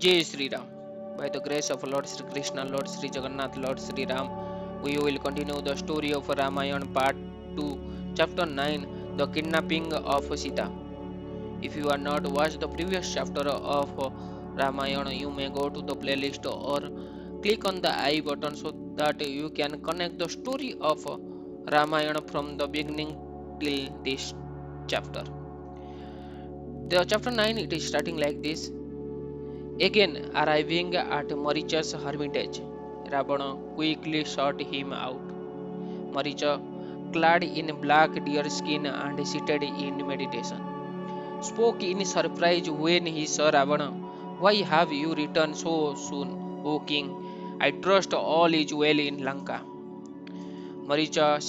Jai Sri Ram. By the grace of Lord Sri Krishna, Lord Sri Jagannath, Lord Sri Ram, we will continue the story of Rāmāyaṇa part 2, chapter 9, the kidnapping of Sītā. If you are not watched the previous chapter of Rāmāyaṇa, you may go to the playlist or click on the I button so that you can connect the story of Rāmāyaṇa from the beginning till this chapter. The chapter 9 it is starting like this. Again arriving at Maricha's hermitage, Ravana quickly sought him out. Maricha, clad in black deerskin and seated in meditation, spoke in surprise when he saw Ravana. Why have you returned so soon, O king? I trust all is well in Lanka. Maricha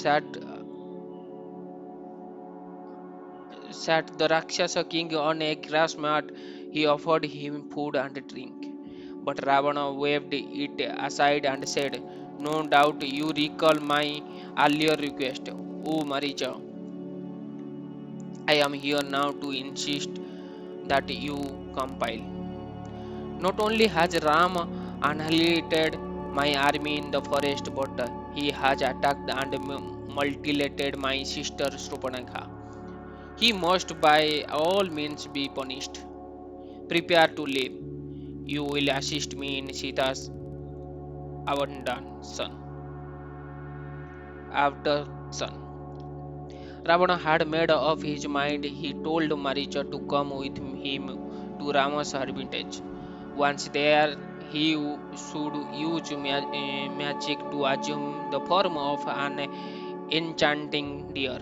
sat the Rakshasa king on a grass mat. He offered him food and drink. But Ravana waved it aside and said, no doubt you recall my earlier request. O Maricha, I am here now to insist that you compile. Not only has Ram annihilated my army in the forest, but he has attacked and mutilated my sister Shrupanakha. He must by all means be punished. Prepare to live. You will assist me in Sita's abduction. Abduction. Ravana had made up his mind. He told Maricha to come with him to Rama's hermitage. Once there, he should use magic to assume the form of an enchanting deer.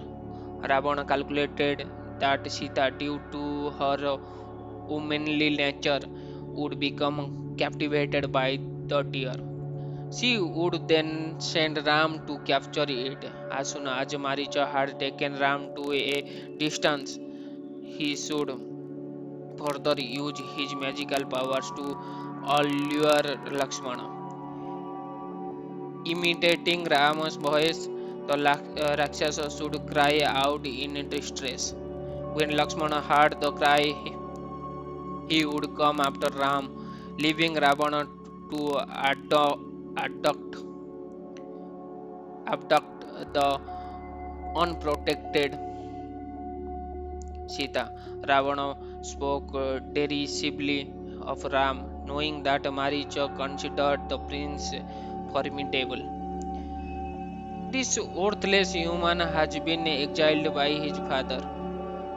Ravana calculated that Sita, due to her womanly nature, would become captivated by the deer. She would then send Ram to capture it. As soon as Maricha had taken Ram to a distance, he should further use his magical powers to allure Lakshmana. Imitating Rama's voice, the Rakshasa should cry out in distress. When Lakshmana heard the cry, he would come after Ram, leaving Ravana to abduct, abduct the unprotected Sita. Ravana spoke derisively of Ram, knowing that Maricha considered the prince formidable. This worthless human has been exiled by his father,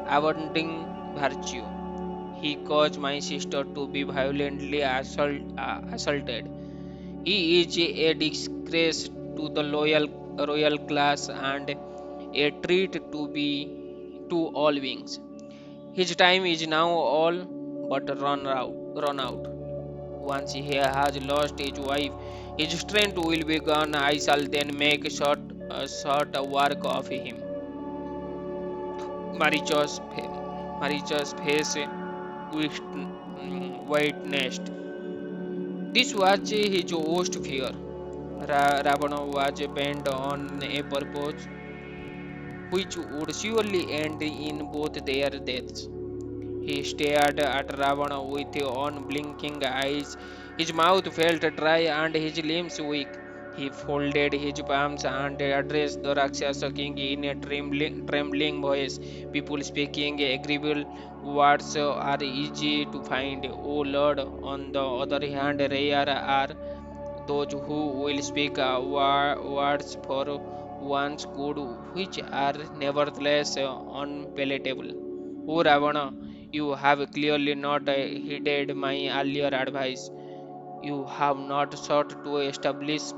abandoning virtue. He caused my sister to be violently assaulted. He is a disgrace to the royal class and a treat to all beings. His time is now all but run out. Once he has lost his wife, his strength will be gone. I shall then make short work of him. Maricha's face witnessed. This was his worst fear. Ravana was bent on a purpose which would surely end in both their deaths. He stared at Ravana with unblinking eyes. His mouth felt dry and his limbs weak. He folded his palms and addressed the Rakshasa king in a trembling voice. People speaking agreeable words are easy to find, O Lord. On the other hand, rare are those who will speak words for one's good which are nevertheless unpalatable. O Ravana, you have clearly not heeded my earlier advice. You have not sought to establish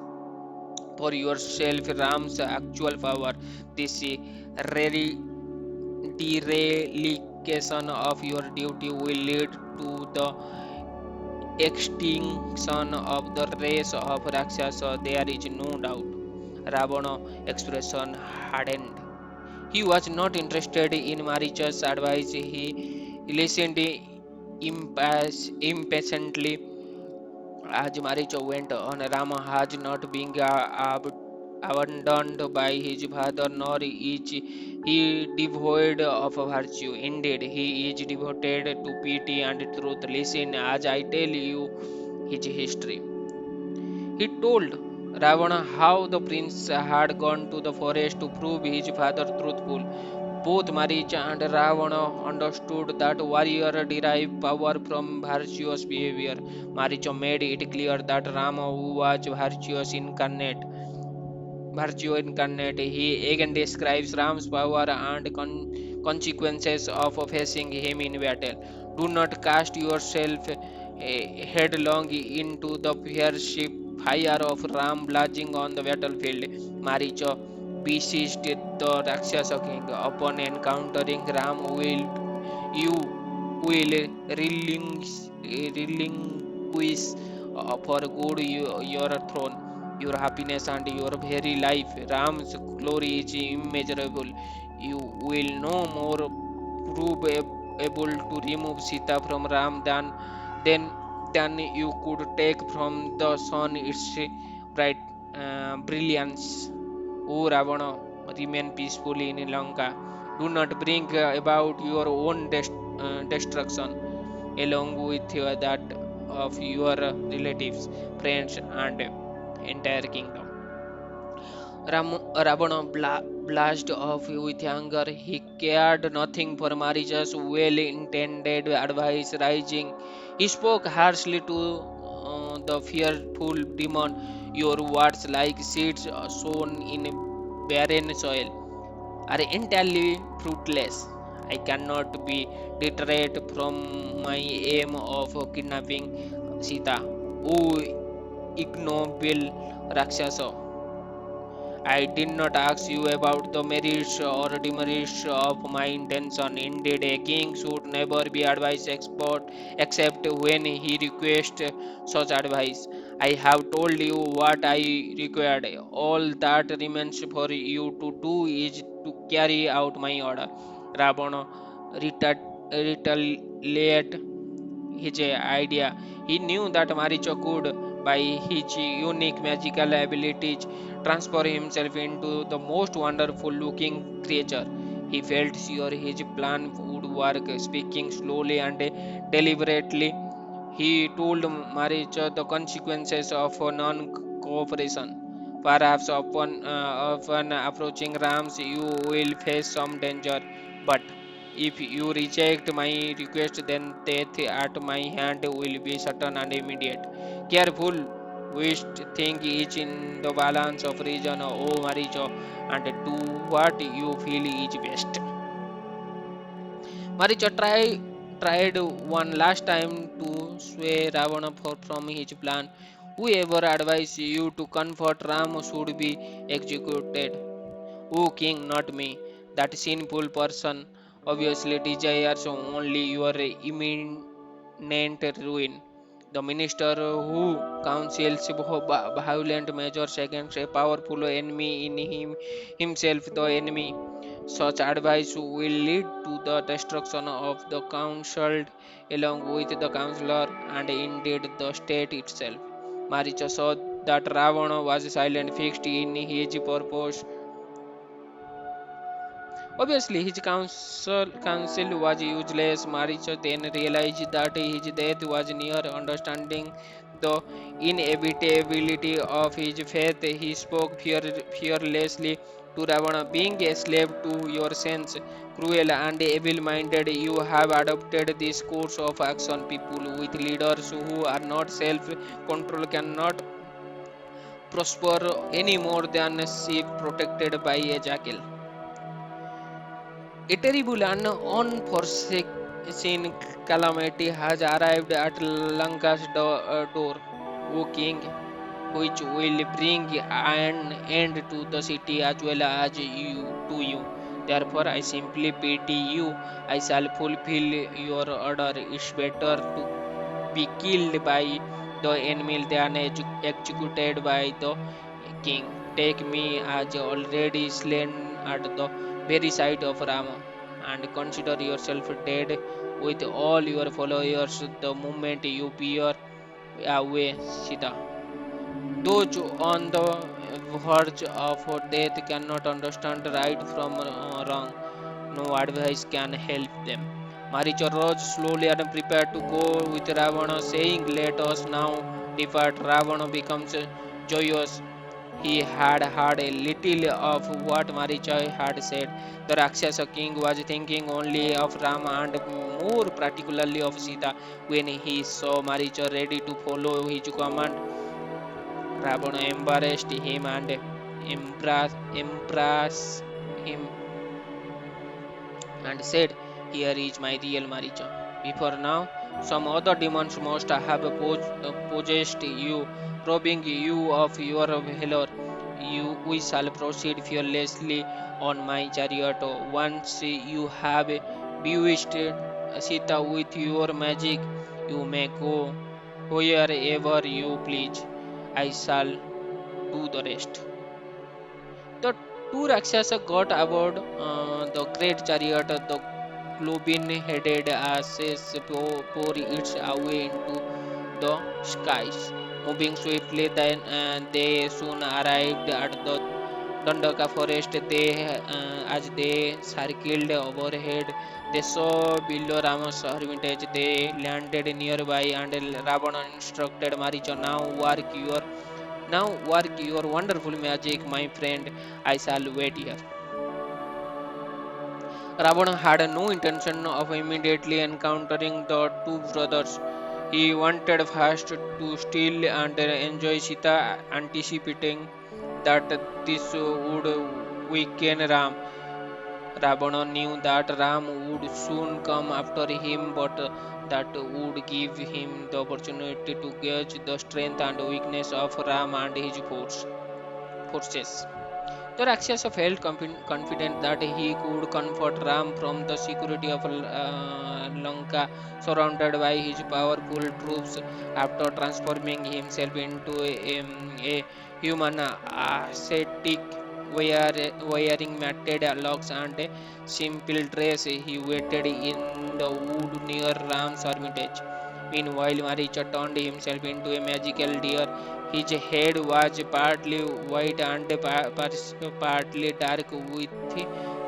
for yourself Ram's actual power. This dereliction of your duty will lead to the extinction of the race of Rakshasa. There is no doubt. Ravana's expression hardened. He was not interested in Maricha's advice. He listened impatiently as Maricha went on. Rama has not been abandoned by his father, nor is he devoid of virtue. Indeed, he is devoted to pity and truth. Listen as I tell you his history. He told Ravana how the prince had gone to the forest to prove his father truthful. Both Maricha and Ravana understood that warrior derive power from virtuous behavior. Maricha made it clear that Rama was virtue incarnate. He again describes Ram's power and consequences of facing him in battle. Do not cast yourself headlong into the fierce fire of Ram blazing on the battlefield. Maricha besieged the Rakshasa king. Upon encountering Ram, you will relinquish for good your throne, your happiness, and your very life. Ram's glory is immeasurable. You will no more prove able to remove Sita from Ram than, than you could take from the sun its bright brilliance. O Ravana, remain peacefully in Lanka. Do not bring about your own destruction along with that of your relatives, friends, and entire kingdom. Ravana blasted off with anger. He cared nothing for Maricha's well intended advice. Rising, he spoke harshly to the fearful demon. Your words, like seeds sown in barren soil, are entirely fruitless. I cannot be deterred from my aim of kidnapping Sita. O ignoble Rakshasa, I did not ask you about the merits or demerits of my intention. Indeed, a king should never be advised expert except when he requests such advice. I have told you what I required. All that remains for you to do is to carry out my order. Ravana retaliated his idea. He knew that Maricha could, by his unique magical abilities, transform himself into the most wonderful looking creature. He felt sure his plan would work. Speaking slowly and deliberately, he told Maricha the consequences of non cooperation. Perhaps upon approaching Rams, you will face some danger, but if you reject my request, then death at my hand will be certain and immediate. Careful, which thing is in the balance of reason, O Maricho, and do what you feel is best. Maricho tried one last time to sway Ravana from his plan. Whoever advises you to comfort Ram should be executed. O king, not me. That sinful person obviously desires only your imminent ruin. The minister who counsels violent measures against a powerful enemy in himself the enemy. Such advice will lead to the destruction of the counseled along with the counselor and indeed the state itself. Maricha saw that Ravana was silent, fixed in his purpose. Obviously, his counsel was useless. Maricha then realized that his death was near. Understanding the inevitability of his fate, he spoke fearlessly to Ravana. Being a slave to your sense, cruel and evil-minded, you have adopted this course of action. People with leaders who are not self-control cannot prosper any more than a sheep protected by a jackal. A terrible and unforeseen calamity has arrived at Lanka's door, O king, which will bring an end to the city as well as you. Therefore, I simply pity you. I shall fulfill your order. It's better to be killed by the enemy than executed by the king. Take me as already slain at the very sight of Rama, and consider yourself dead with all your followers the moment you bear away Sita. Those on the verge of death cannot understand right from wrong. No advice can help them. Maricha rose slowly and prepared to go with Ravana, saying, "Let us now depart." Ravana becomes joyous. He had heard a little of what Maricha had said. The Rakshasa king was thinking only of Rama and more particularly of Sītā. When he saw Maricha ready to follow his command, Ravana embarrassed him and embraced him and said, "Here is my real Maricha. Before now, some other demons must have possessed you, robbing you of your valor. We shall proceed fearlessly on my chariot. Once you have bewitched Sita with your magic, you may go wherever you please. I shall do the rest." The two Rakshasa got aboard the great chariot. The globin headed asses pour its way into the skies. Moving swiftly, then they soon arrived at the Dandaka forest. As they circled overhead, they saw below Rama's hermitage. They landed nearby, and Ravana instructed Maricha, now work your wonderful magic, my friend. I shall wait here." Ravana had no intention of immediately encountering the two brothers. He wanted first to steal and enjoy Sita, anticipating that this would weaken Ram. Ravana knew that Ram would soon come after him, but that would give him the opportunity to gauge the strength and weakness of Ram and his forces. The Rakshasa felt confident that he could comfort Ram from the security of Lanka, surrounded by his powerful troops. After transforming himself into a human ascetic, wearing matted locks and a simple dress, he waited in the wood near Ram's hermitage. Meanwhile, Maricha turned himself into a magical deer. His head was partly white and partly dark, with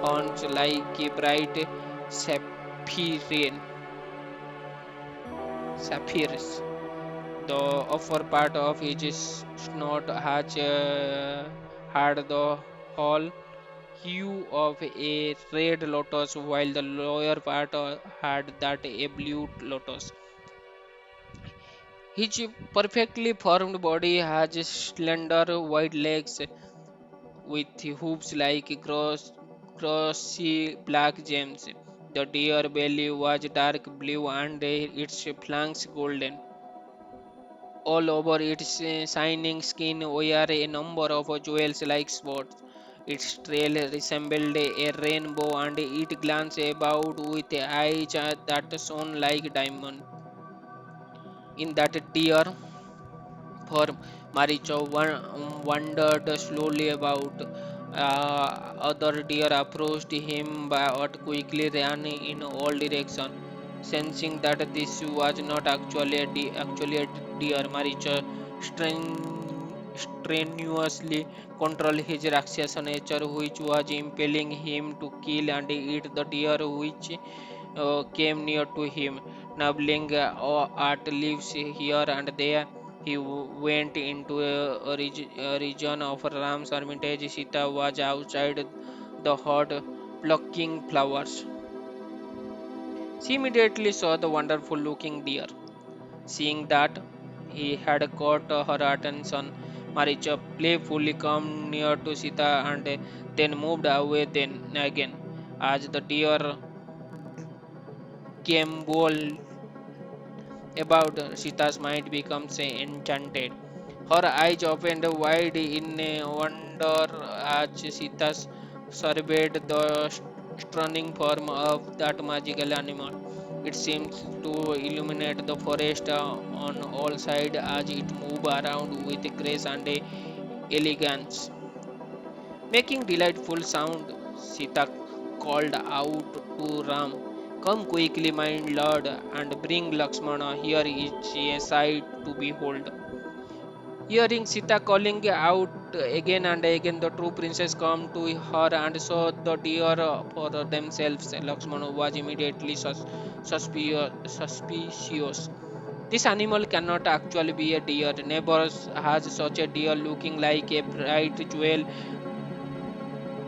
horns like a bright sapphire, sapphires. The upper part of his snout had the whole hue of a red lotus, while the lower part had that a blue lotus. His perfectly formed body has slender white legs with hooves like glossy black gems. The deer belly was dark blue and its flanks golden. All over its shining skin were a number of jewels like spots. Its tail resembled a rainbow and it glanced about with eyes that shone like diamond. In that deer for Maricho wandered slowly about. Other deer approached him but quickly ran in all directions. Sensing that this was not actually a deer, Maricho strenuously controlled his Rakshasa nature, which was impelling him to kill and eat the deer which came near to him, nibbling at leaves here and there. He went into a region of Ram's hermitage. Sita was outside the hut plucking flowers. She immediately saw the wonderful looking deer. Seeing that he had caught her attention, Maricha playfully came near to Sita and then moved away then again. As the deer came bold about, Sita's mind becomes enchanted. Her eyes opened wide in wonder as Sita surveyed the stunning form of that magical animal. It seems to illuminate the forest on all sides as it moved around with grace and elegance. Making delightful sound, Sita called out to Ram, "Come quickly, my lord, and bring Lakshmana. Here is a sight to behold." Hearing Sita calling out again and again, the true princess come to her and saw the deer for themselves. Lakshmana was immediately suspicious. This animal cannot actually be a deer. Never has such a deer looking like a bright jewel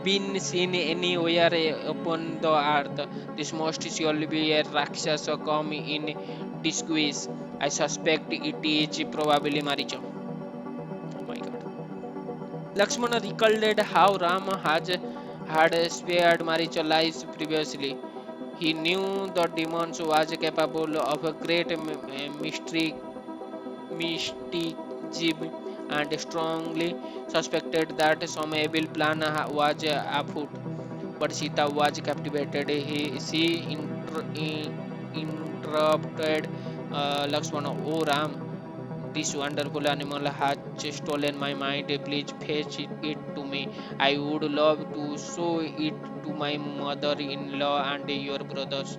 been seen anywhere upon the earth. This must surely be a Rakshasa come in disguise. I suspect it is probably Maricha. Oh my god. Lakshmana recalled how Rama had spared Maricha lives previously. He knew the demons was capable of a great mysticism and strongly suspected that some evil plan was afoot. But Sita was captivated. Interrupted Lakshmana. Oh Ram, this wonderful animal has stolen my mind. Please fetch it to me. I would love to show it to my mother-in-law and your brothers.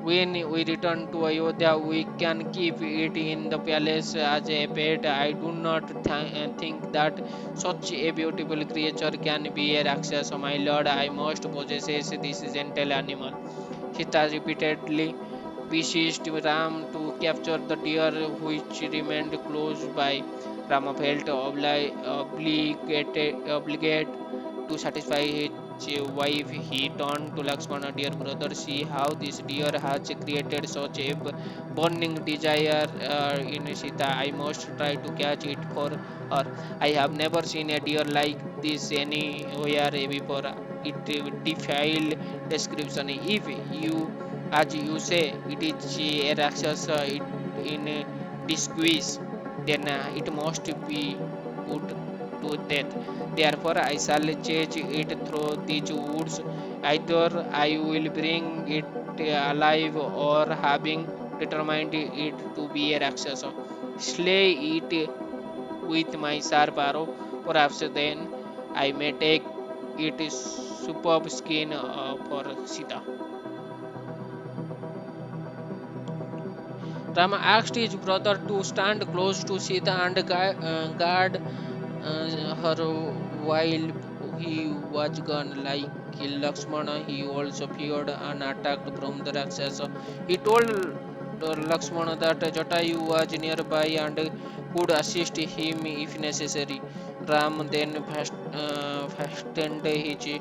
When we return to Ayodhya, we can keep it in the palace as a pet. I do not think that such a beautiful creature can be a Rakshasa. My lord, I must possess this gentle animal. Sita repeatedly beseeched Ram to capture the deer which remained close by. Rama felt obligate to satisfy his wife. He turned to Lakshmana, dear brother, see how this deer has created such a burning desire in Sita. I must try to catch it for her. I have never seen a deer like this anywhere before. It defied description. If you, as you say, it is a Rakshasa in disguise, then it must be put to death. Therefore, I shall chase it through these woods. Either I will bring it alive, or having determined it to be a Rakshasa, slay it with my sharp arrow. Perhaps then I may take its superb skin for Sita. Rama asked his brother to stand close to Sita and guard her while he was gone. Like Lakshmana, he also feared an attack from the Rakshasa. He told Lakshmana that Jatayu was nearby and could assist him if necessary. Ram then fastened his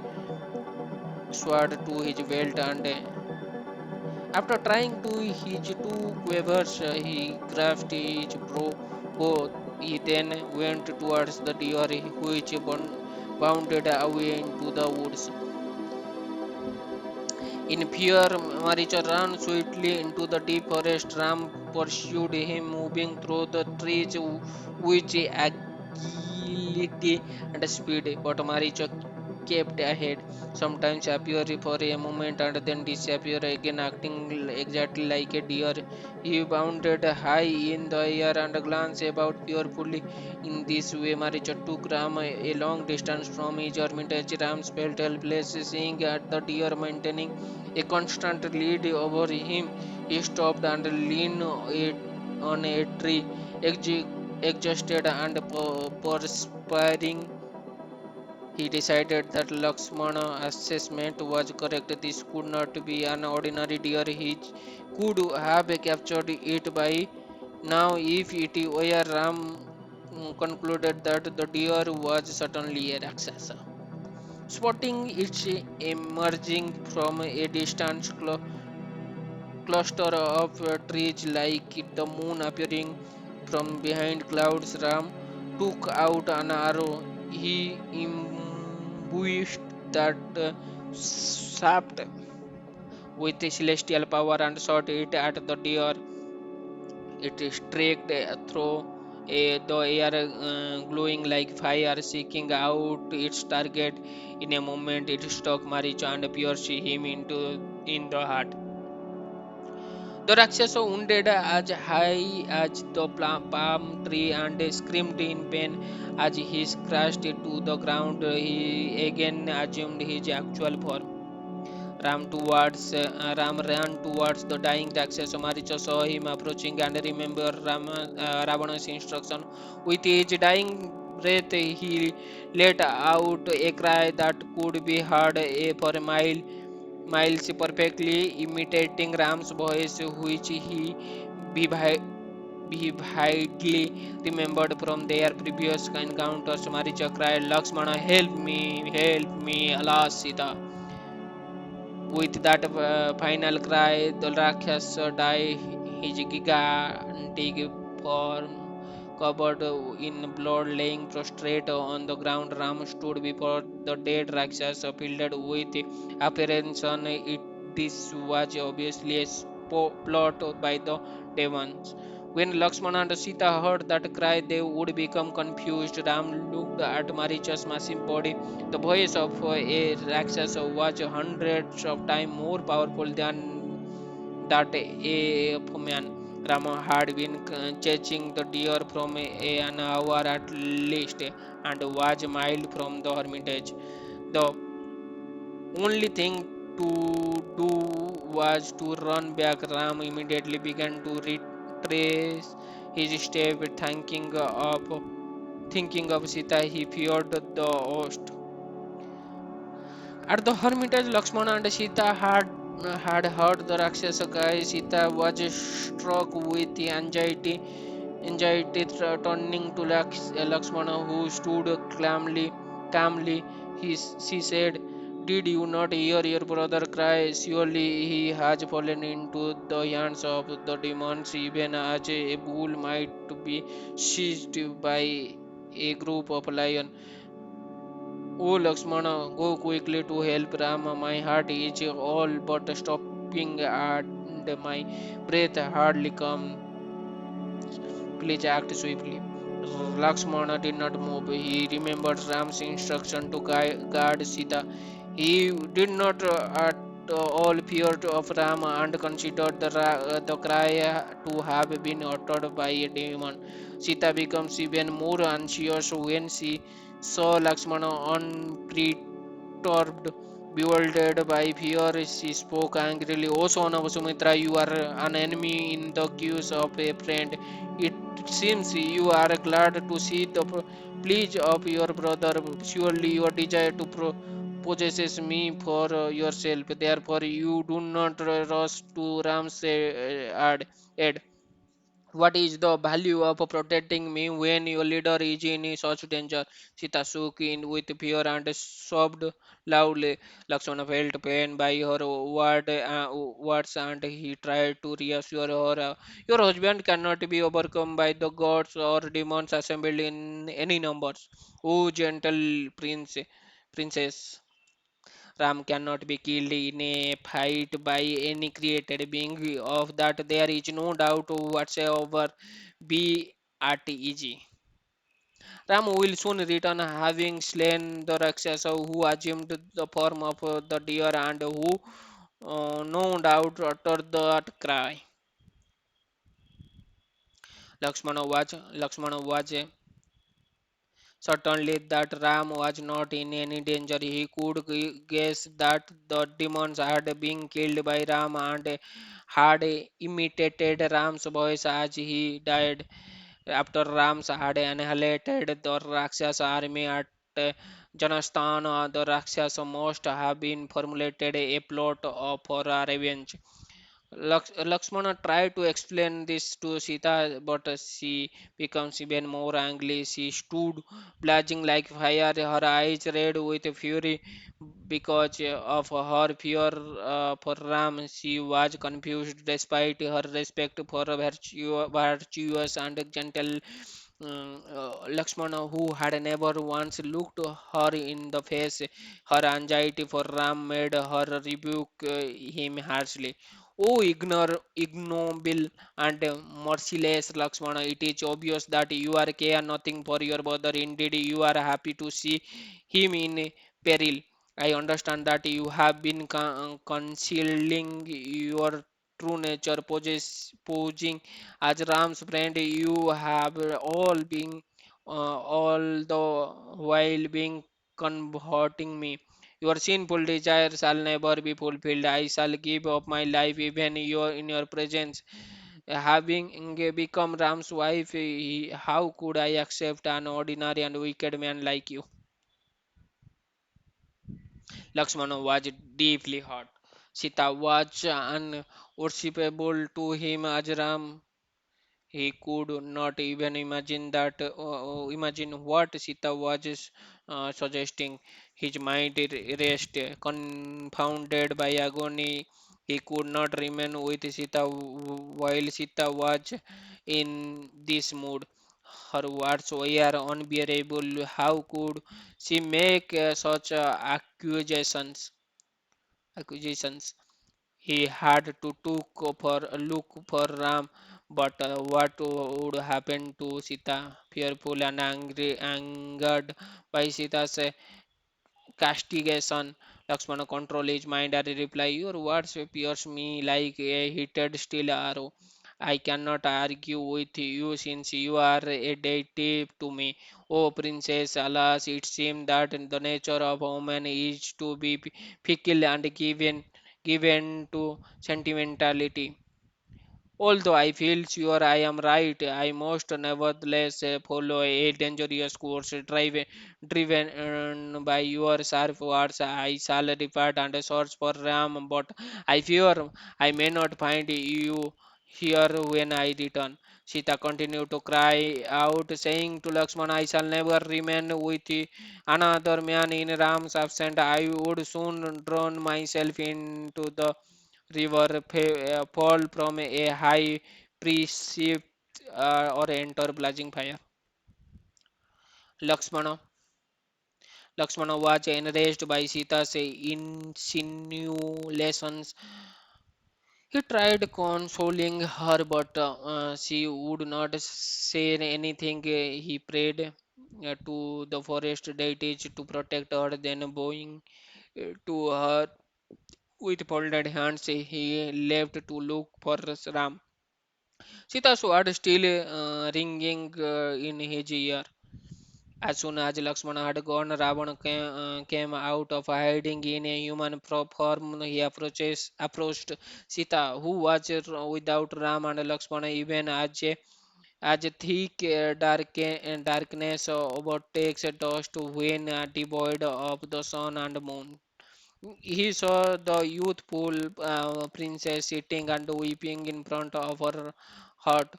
sword to his belt and after trying to his two quivers, he grasped his bow. He then went towards the deer, which bounded away into the woods. In fear, Maricha ran swiftly into the deep forest. Ram pursued him, moving through the trees with agility and speed. But Maricha kept ahead, sometimes appear for a moment and then disappear again, acting exactly like a deer. He bounded high in the air and glanced about fearfully. In this way, Maricha took Ram a long distance from his hermitage. Ram felt helpless, seeing at the deer maintaining a constant lead over him. He stopped and leaned on a tree, exhausted and perspiring. He decided that Lakshmana's assessment was correct. This could not be an ordinary deer. He could have captured it by now if it were Ram concluded that the deer was certainly a Rakshasa. Spotting it emerging from a distant cluster of trees like the moon appearing from behind clouds, Ram took out an arrow. He imbued that shaft with celestial power and shot it at the deer. It struck through the air, glowing like fire, seeking out its target. In a moment, it struck Maricha and pierced him in the heart. The Rakshasa wounded as high as the palm tree and screamed in pain as he crashed to the ground. He again assumed his actual form. Ram ran towards the dying Rakshasa. Maricha saw him approaching and remembered Ravana's instruction. With his dying breath, he let out a cry that could be heard for miles, perfectly imitating Ram's voice, which he vividly remembered from their previous encounters. Maricha cried, Lakshmana, help me, alas, Sita. With that final cry, the Rakshasa died, his gigantic form covered in blood, laying prostrate on the ground. Ram stood before the dead Rakshasa, filled with apprehension. This was obviously a plot by the demons. When Lakshmana and Sita heard that cry, they would become confused. Ram looked at Maricha's massive body. The voice of a Rakshasa was hundreds of times more powerful than that of a man. Rama had been chasing the deer from an hour at least and was miles from the hermitage. The only thing to do was to run back. Ram immediately began to retrace his steps, thinking of Sita. He feared the host. At the hermitage, Lakshmana and Sita had heard the Rakshasa cry. Sita was struck with anxiety turning to Lakshmana, who stood calmly. She said, "Did you not hear your brother cry? Surely he has fallen into the hands of the demons, even as a bull might be seized by a group of lions." Oh Lakshmana, go quickly to help Rama. My heart is all but stopping and my breath hardly comes. Please act swiftly. Lakshmana did not move. He remembered Ram's instruction to guard Sita. He did not at all fear of Rama and considered the cry to have been uttered by a demon. Sita becomes even more anxious when she saw Lakshmana unperturbed. Bewildered by fear, she spoke angrily. O son of Sumitra, you are an enemy in the cause of a friend. It seems you are glad to see the pleas of your brother. Surely your desire to possesses me for yourself. Therefore, you do not rush to Ram's aid. What is the value of protecting me when your leader is in such danger? Sita shook in with fear and sobbed loudly. Lakshmana felt pain by her words and he tried to reassure her. Your husband cannot be overcome by the gods or demons assembled in any numbers. O gentle princess. Ram cannot be killed in a fight by any created being. Of that there is no doubt whatsoever. Be at easy. Ram will soon return, having slain the Rakshasa who assumed the form of the deer and who no doubt uttered that cry. Lakshmana was certainly that Ram was not in any danger. He could guess that the demons had been killed by Ram and had imitated Ram's voice as he died. After Ram had annihilated the Rakshasa army at Janasthana, the Rakshasa must have been formulated a plot for revenge. Lakshmana tried to explain this to Sita, but she becomes even more angry. She stood blazing like fire, her eyes red with fury because of her fear for Ram. She was confused despite her respect for virtuous and gentle Lakshmana, who had never once looked her in the face. Her anxiety for Ram made her rebuke him harshly. Oh, ignoble and merciless Lakshmana, it is obvious that you are care nothing for your brother. Indeed, you are happy to see him in peril. I understand that you have been concealing your true nature, posing as Ram's friend. You have all the while being converting me. Your sinful desire shall never be fulfilled. I shall give up my life even in your presence. Having become Ram's wife, how could I accept an ordinary and wicked man like you? Lakshmana was deeply hurt. Sita was unworshipable to him as Ram. He could not even imagine what Sita was suggesting. His mind raced, confounded by agony. He could not remain with Sita while Sita was in this mood. Her words were unbearable. How could she make such accusations? He had to look for Ram, but what would happen to Sita? Fearful and angered by Sita's castigation, Lakshmana control his mind and reply, your words pierce me like a heated steel arrow. I cannot argue with you since you are a deity to me. O princess, alas, it seems that the nature of woman is to be fickle and given to sentimentality. Although I feel sure I am right, I must nevertheless follow a dangerous course driven by your sharp words. I shall depart and search for Ram, but I fear I may not find you here when I return. Sita continued to cry out, saying to Lakshmana, I shall never remain with another man in Ram's absence. I would soon drown myself into the river, fall from a high precipice, or enter blazing fire. Lakshmana, Lakshmana was enraged by Sita's insinuations. He tried consoling her, but she would not say anything. He prayed to the forest deities to protect her, then bowing to her with folded hands, he left to look for Ram. Sita's sword still ringing in his ear. As soon as Lakshmana had gone, Ravan came out of hiding in a human form. He approached Sita, who was without Ram and Lakshmana, even as thick darkness overtakes dust when devoid of the sun and moon. He saw the youthful princess sitting and weeping in front of her hut.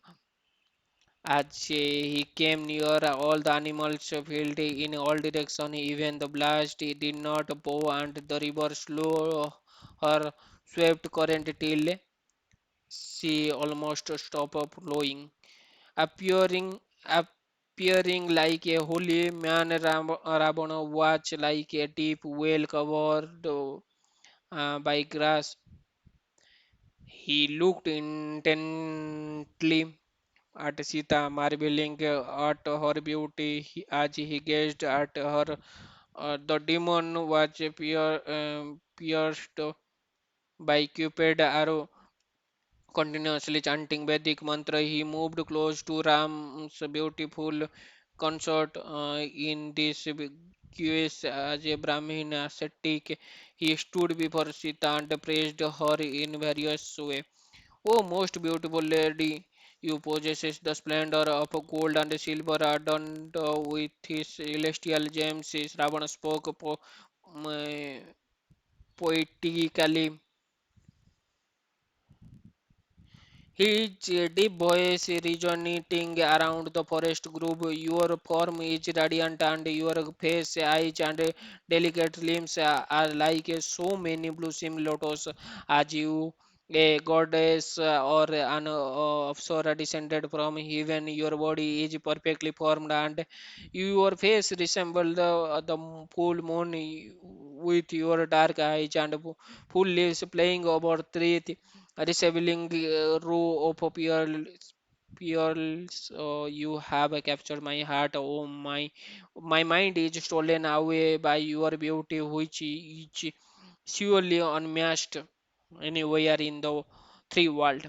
As he came near, all the animals fled in all directions. Even the blast did not bow, and the river slowed her swift current till she almost stopped flowing. Appearing, appearing like a holy man, Ravana was like a deep well covered by grass. He looked intently at Sita, marveling at her beauty as he gazed at her. The demon was pierced by Cupid arrow. Continuously chanting Vedic mantra, he moved close to Ram's beautiful consort. In this quest as a Brahmin ascetic, he stood before Sita and praised her in various ways. O most beautiful lady, you possess the splendor of gold and silver adorned with his celestial gems. Ravana spoke poetically. His deep voice resonating around the forest grove. Your form is radiant, and your face, eyes, and delicate limbs are like so many blossoming lotus. As you, a goddess or an apsara descended from heaven, your body is perfectly formed, and your face resembles the full moon with your dark eyes and full leaves playing over trees resembling row of pearls. You have captured my heart. Oh my mind is stolen away by your beauty, which is surely unmatched anywhere in the three world.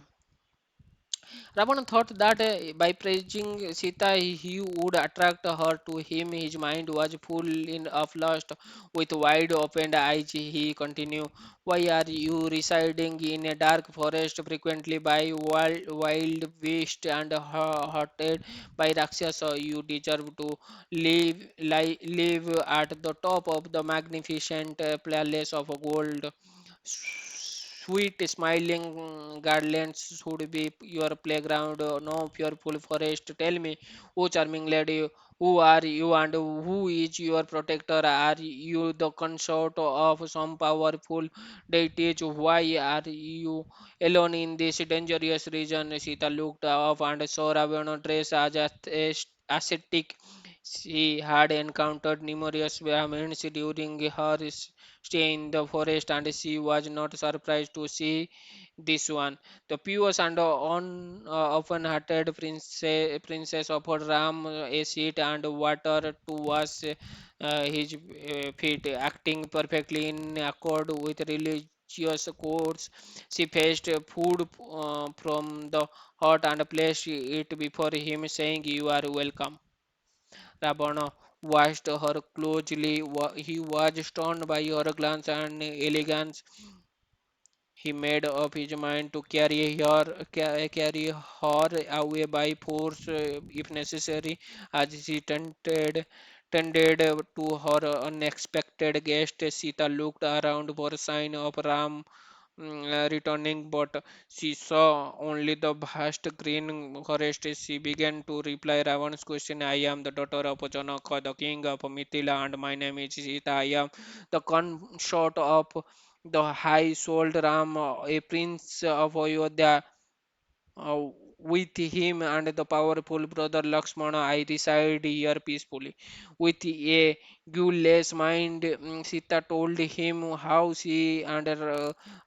Ravan thought that by praising Sita, he would attract her to him. His mind was full of lust. With wide opened eyes, he continued, "Why are you residing in a dark forest, frequently by wild beasts and haunted by Rakshasa? You deserve to live at the top of the magnificent palace of gold. Sweet smiling garlands should be your playground, no fearful forest. Tell me, O charming lady, who are you and who is your protector? Are you the consort of some powerful deities? Why are you alone in this dangerous region?" Sita looked up and saw Ravana dressed as ascetic. She had encountered numerous Brahmins during her stay in the forest, and she was not surprised to see this one. The pious and open-hearted princess offered Ram a seat and water to wash his feet, acting perfectly in accord with religious codes. She fetched food from the hut and placed it before him, saying, "You are welcome." Ravana watched her closely. He was stunned by her glance and elegance. He made up his mind to carry her away by force if necessary, as she tended to her unexpected guest. Sita looked around for a sign of Ram returning, but she saw only the vast green forest. She began to reply Ravan's question. "I am the daughter of Janaka, the king of Mithila, and my name is Sita. I am the consort of the high-souled Ram, a prince of Ayodhya. Uh, with him and the powerful brother Lakshmana, I reside here peacefully." With a guileless mind, Sita told him how she and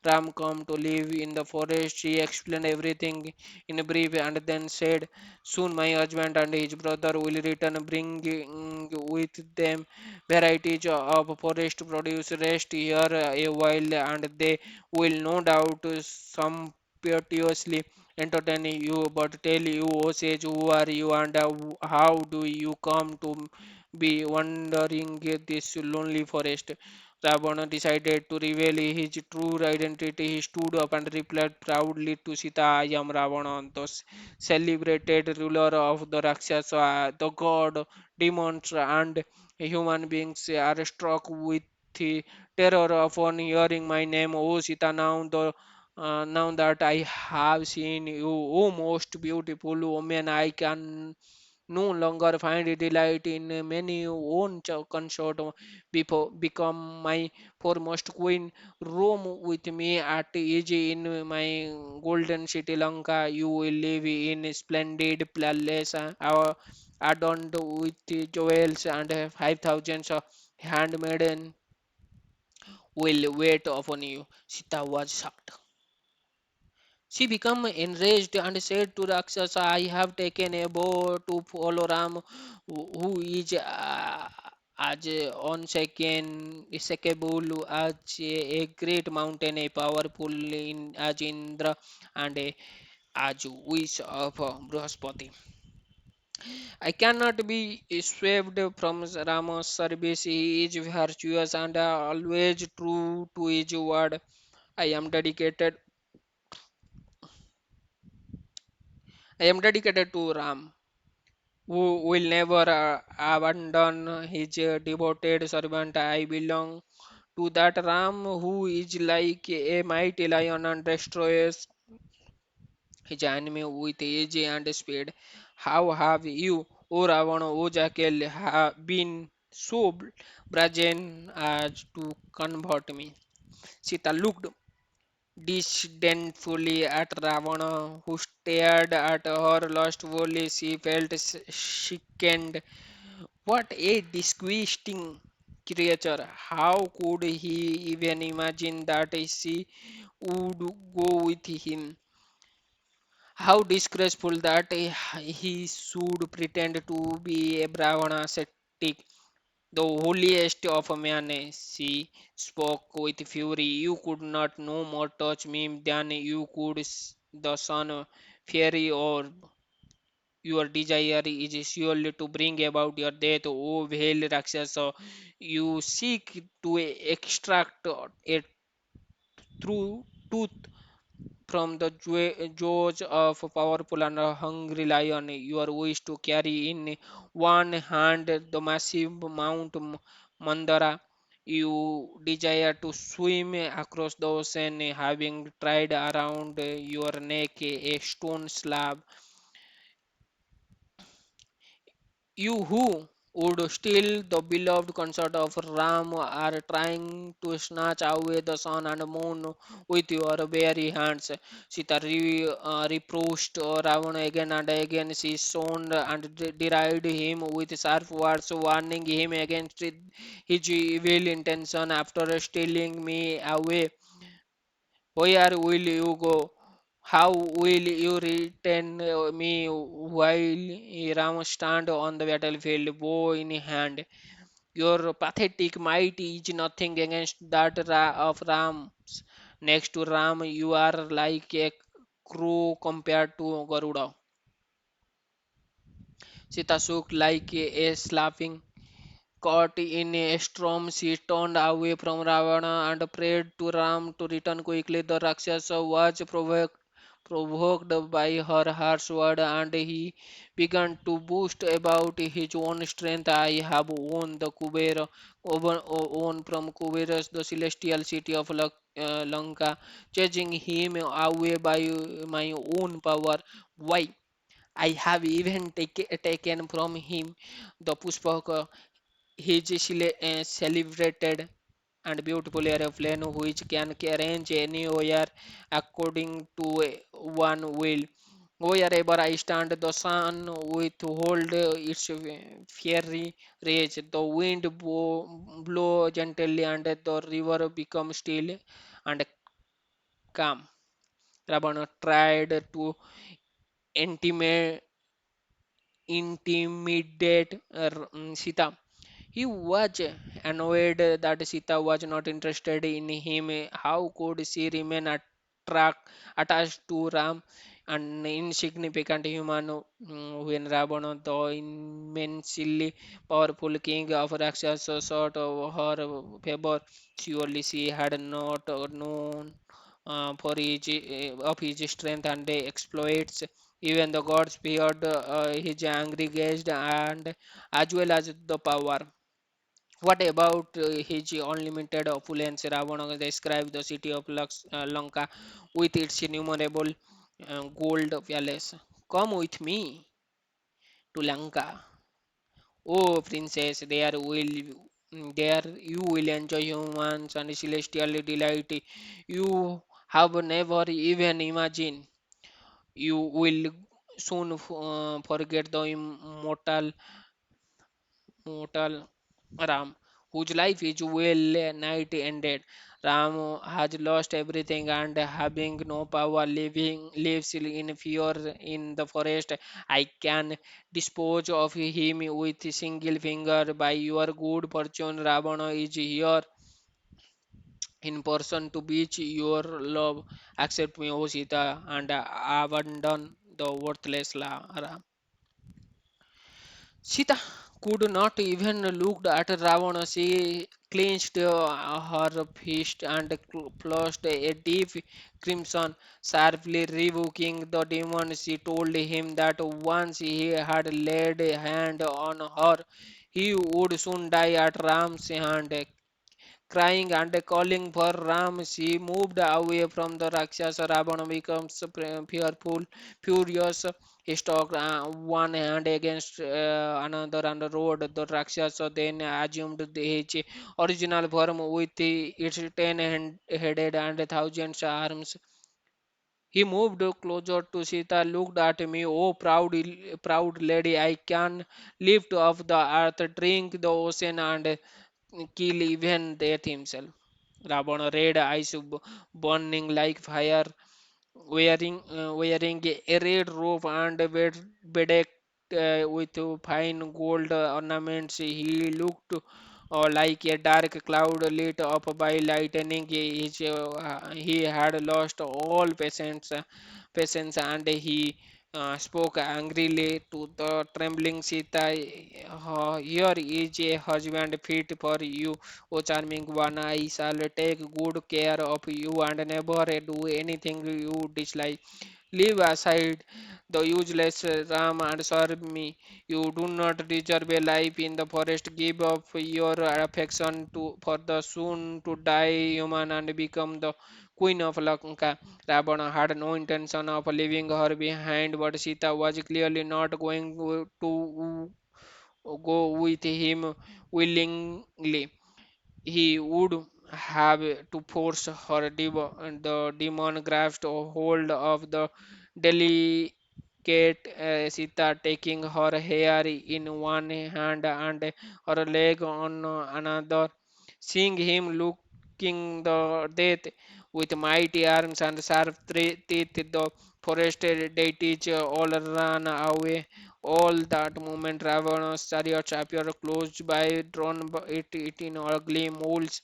Ram come to live in the forest. She explained everything in brief and then said, "Soon my husband and his brother will return, bringing with them varieties of forest produce. Rest here a while, and they will no doubt sumptuously entertain you. But tell you, O sage, who are you and how do you come to be wandering this lonely forest?" Ravana decided to reveal his true identity. He stood up and replied proudly to Sita, "I am Ravana, the celebrated ruler of the Rakshasa. The god, demons, and human beings are struck with terror upon hearing my name. O Sita, now that I have seen you, O most beautiful woman, I can no longer find delight in many own consort. Before become my foremost queen. Roam with me at ease in my golden city Lanka. You will live in a splendid palace, adorned with jewels, and 5,000 handmaiden will wait upon you." Sita was shocked. She became enraged and said to Rakshasa, "I have taken a vow to follow Ram, who is as unshakable as a great mountain, a powerful as Indra, and as wish of Brihaspati. I cannot be swept from Rama's service. He is virtuous and always true to his word. I am dedicated. I am dedicated to Ram, who will never abandon his devoted servant. I belong to that Ram who is like a mighty lion and destroys his enemy with age and speed. How have you, O Ravana, O Jackal, have been so brazen as to convert me?" Sita looked disdainfully at Ravana, who stared at her lustfully. She felt sickened. What a disgusting creature! How could he even imagine that she would go with him? How disgraceful that he should pretend to be a Brahmana ascetic, the holiest of men. She spoke with fury. "You could not no more touch me than you could the sun. fiery, or your desire is surely to bring about your death, O vile Rakshasa. You seek to extract a true tooth from the jaws of a powerful and a hungry lion. Your wish to carry in one hand the massive Mount Mandara. You desire to swim across the ocean, having tied around your neck a stone slab. You who would steal the beloved consort of Ram are trying to snatch away the sun and moon with your very hands. Sita reproached Ravana again and again. She stoned and derided him with sharp words, warning him against his evil intention. After stealing me away, where will you go? How will you return me while Ram stand on the battlefield, bow in hand? Your pathetic might is nothing against that of Ram's. Next to Ram, you are like a crow compared to Garuda. Sita shook like a slapping. Caught in a storm, she turned away from Ravana and prayed to Ram to return quickly. The Rakshasa was provoked by her harsh word, and he began to boast about his own strength. I have won the Kubera, won from Kuberas, the celestial city of Lanka, chasing him away by my own power. Why? I have even taken from him the Puspaka, his celebrated and beautiful aeroplane which can range anywhere according to one will. Wherever I stand, the sun withhold its fiery rays. The wind blow gently, and the river becomes still and calm. Ravana tried to intimate, intimidate Sita. He was annoyed that Sita was not interested in him. How could she remain attached to Ram, an insignificant human, when Ravana, the immensely powerful king of Rakshasa, sought of her favor? Surely she had not known of his strength and exploits. Even the gods feared his angry gaze and as well as the power. What about his unlimited opulence? Ravana described the city of Lanka with its innumerable gold palace. Come with me to Lanka, oh princess. There you will enjoy humans and celestial delight you have never even imagined. You will soon forget the mortal Ram, whose life is well night ended. Ram has lost everything and having no power, lives in fear in the forest. I can dispose of him with a single finger. By your good fortune, Ravana is here in person to beach your love. Accept me, O Sita, and abandon the worthless Ram. Sita could not even look at Ravana. She clenched her fist and flushed a deep crimson, sharply rebuking the demon. She told him that once he had laid a hand on her, he would soon die at Ram's hand. Crying and calling for Ram, she moved away from the Rakshasa. Ravana becomes fearful, furious. He stalked one hand against another and rode the Rakshasa, then assumed his original form with its ten-headed and thousands arms. He moved closer to Sita, looked at me. Oh, proud lady, I can lift off the earth, drink the ocean, and kill even death himself. Ravana red eyes burning like fire, wearing a red robe and bedecked with fine gold ornaments. He looked like a dark cloud lit up by lightning. He had lost all patience. patience, and he spoke angrily to the trembling Sita. Here is a husband fit for you, O charming one. I shall take good care of you and never do anything you dislike. Leave aside the useless Ram and serve me. You do not deserve a life in the forest. Give up your affection to for the soon to die human and become the queen of Lanka. Ravana had no intention of leaving her behind, but Sita was clearly not going to go with him willingly. He would have to force her the demon grasped a hold of the delicate Sita, taking her hair in one hand and her leg on another. Seeing him looking the death with mighty arms and sharp teeth, the forest deities all ran away. All that moment, Ravana's chariots appeared close by, drawn by it in ugly mules.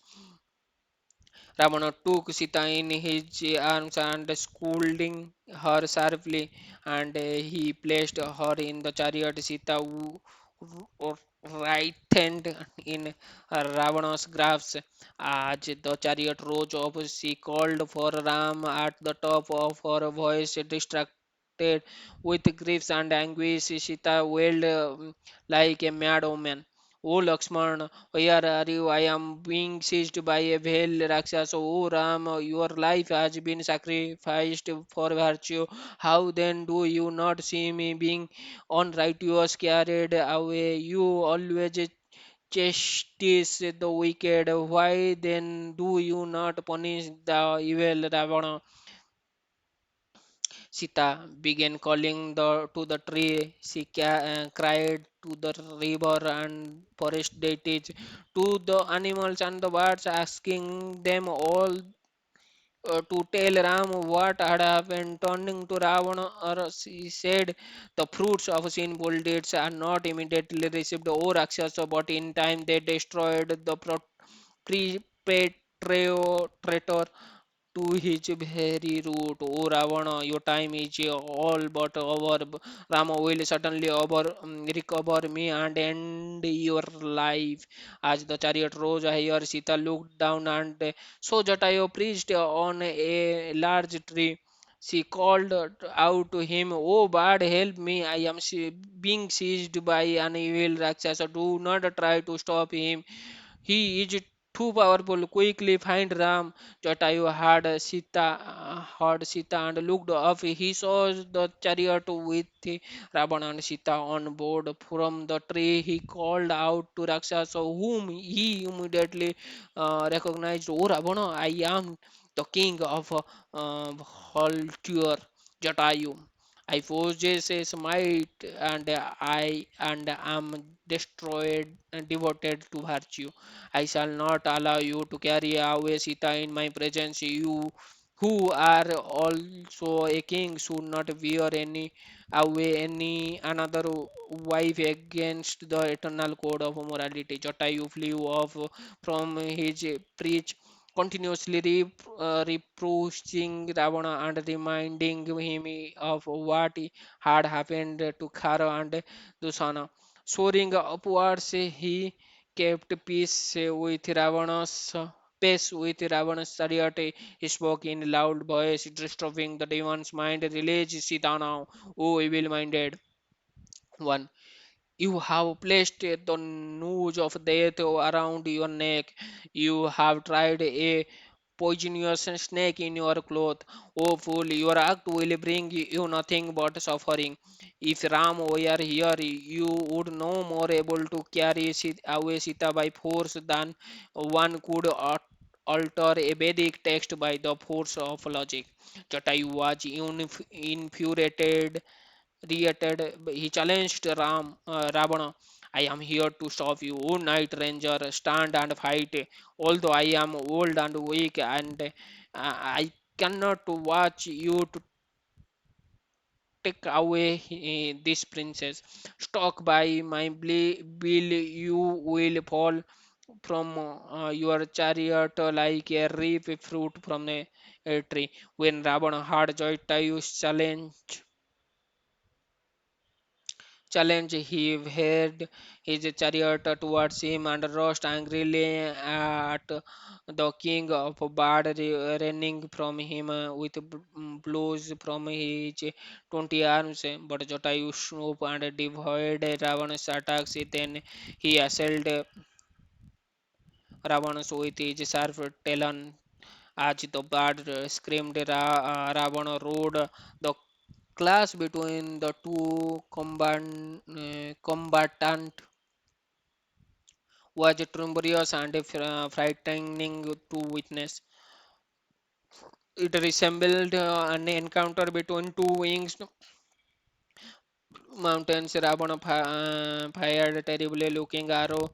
Ravana took Sita in his arms and scolding her sharply, and he placed her in the chariot. Sita writhed in Ravana's grasp. As the chariot rose up, she called for Ram at the top of her voice, distracted with grief and anguish. Sita wailed like a mad woman. O Lakshman, where are you? I am being seized by a vile Rakshasa. O Ram, your life has been sacrificed for virtue. How then do you not see me being unrighteous, carried away? You always chastise the wicked. Why then do you not punish the evil Ravana? Sita began calling to the tree. She cried to the river and forest deities, to the animals and the birds, asking them all to tell Ram what had happened. Turning to Ravana, she said, "The fruits of sinful deeds are not immediately received, O Rakshasa, but in time they destroyed the perpetrator to his very root. O Ravana, your time is all but over. Rama will certainly recover me and end your life." As the chariot rose higher, Sita looked down and saw Jatayu perched on a large tree. She called out to him, "Oh, bad, help me! I am being seized by an evil Rakshasa. Do not try to stop him. He is too powerful. Quickly find Ram." Jatayu heard Sita and looked up. He saw the chariot with Ravan and Sita on board. From the tree, he called out to Rakshasa, whom he immediately recognized. "Oh, Ravana, I am the king of Haltur, Jatayu. I possess might and am destroyed and devoted to virtue. I shall not allow you to carry away Sita in my presence. You who are also a king should not fear away any another wife against the eternal code of morality." Jatayu flew off from his preach, continuously reproaching Ravana and reminding him of what had happened to Khara and Dusana. Soaring upwards, he kept pace with Ravana's chariot. He spoke in loud voice, disturbing the demon's mind. "Release Sita now, O evil-minded one. You have placed the noose of death around your neck. You have tried a poisonous snake in your cloth. Oh fool, your act will bring you nothing but suffering. If Ram were here, you would no more able to carry away Sita by force than one could alter a Vedic text by the force of logic." Jatayu was infuriated. He challenged Ravana. "I am here to stop you, O Night Ranger. Stand and fight. Although I am old and weak, and I cannot watch you to take away this princess. Struck by my bill, you will fall from your chariot like a ripe fruit from a tree. When Ravana heard Jatayu's challenge, he heard his chariot towards him and rushed angrily at the king of Bad, running from him with blows from his 20 arms. But Jatayu swooped and devoured Ravana's attacks. Then he assailed Ravana with his sharp talon. As the bird screamed, Ravana roared. The clash between the two combatant was tremendous and frightening to witness. It resembled an encounter between two wings mountains. Ravana fired a terribly looking arrow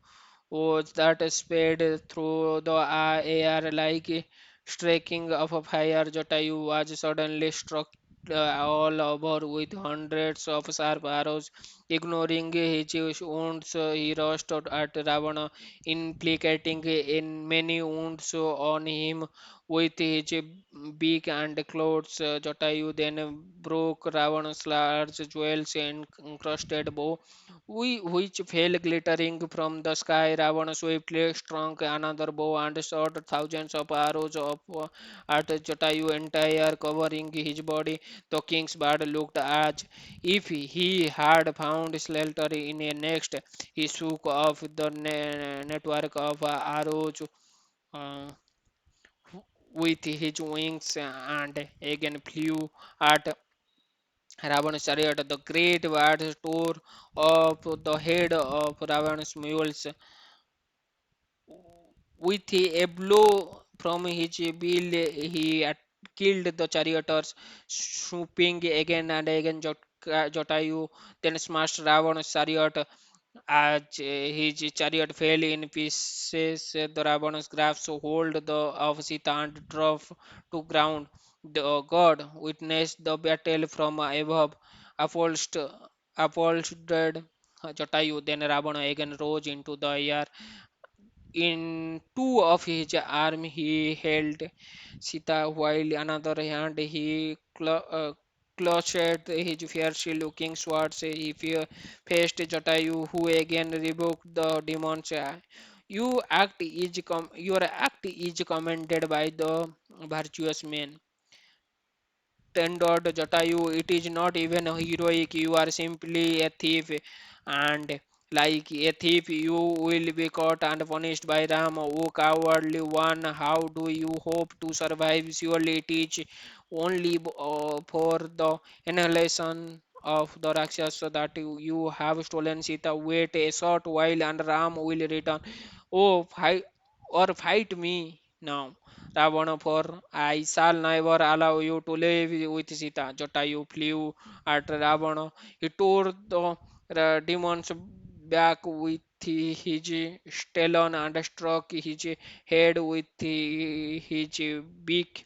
was that sped through the air like a striking of a fire. Jatayu was suddenly struck all over with hundreds of sharp arrows. Ignoring his wounds, he rushed out at Ravana, implicating in many wounds on him with his beak and claws. Jatayu then broke Ravana's large jewels encrusted bow which fell glittering from the sky. Ravana swiftly struck another bow and shot thousands of arrows at Jatayu, entire covering his body. The king's bird looked as if he had found shelter in a nest. He shook off the network of arrows uh, with his wings and again flew at Ravan's chariot. The great bird tore off the head of Ravan's mules with a blow from his bill. He killed the charioteers, swooping again and again. Jatayu then smashed Ravan's chariot as his chariot fell in pieces. The Ravan's grasps hold of Sītā and drove to ground. The god witnessed the battle from above, appalled, appalled Jatayu. Then Ravana again rose into the air. In two of his arms he held Sita, while another hand he clutched his fiercely looking swords. He faced Jatayu, who again rebuked the demons. Your act is commended by the virtuous men. Tendered Jatayu, it is not even heroic, you are simply a thief, and like a thief, you will be caught and punished by Rama. O cowardly one, how do you hope to survive? Surely it is only for the annihilation of the Rakshasa that you have stolen Sita. Wait a short while, and Ram will return. Oh, fight me now. Ravana, for I shall never allow you to live with Sita. Jatayu flew at Ravana. He tore the demon's back with his stallion and struck his head with his beak.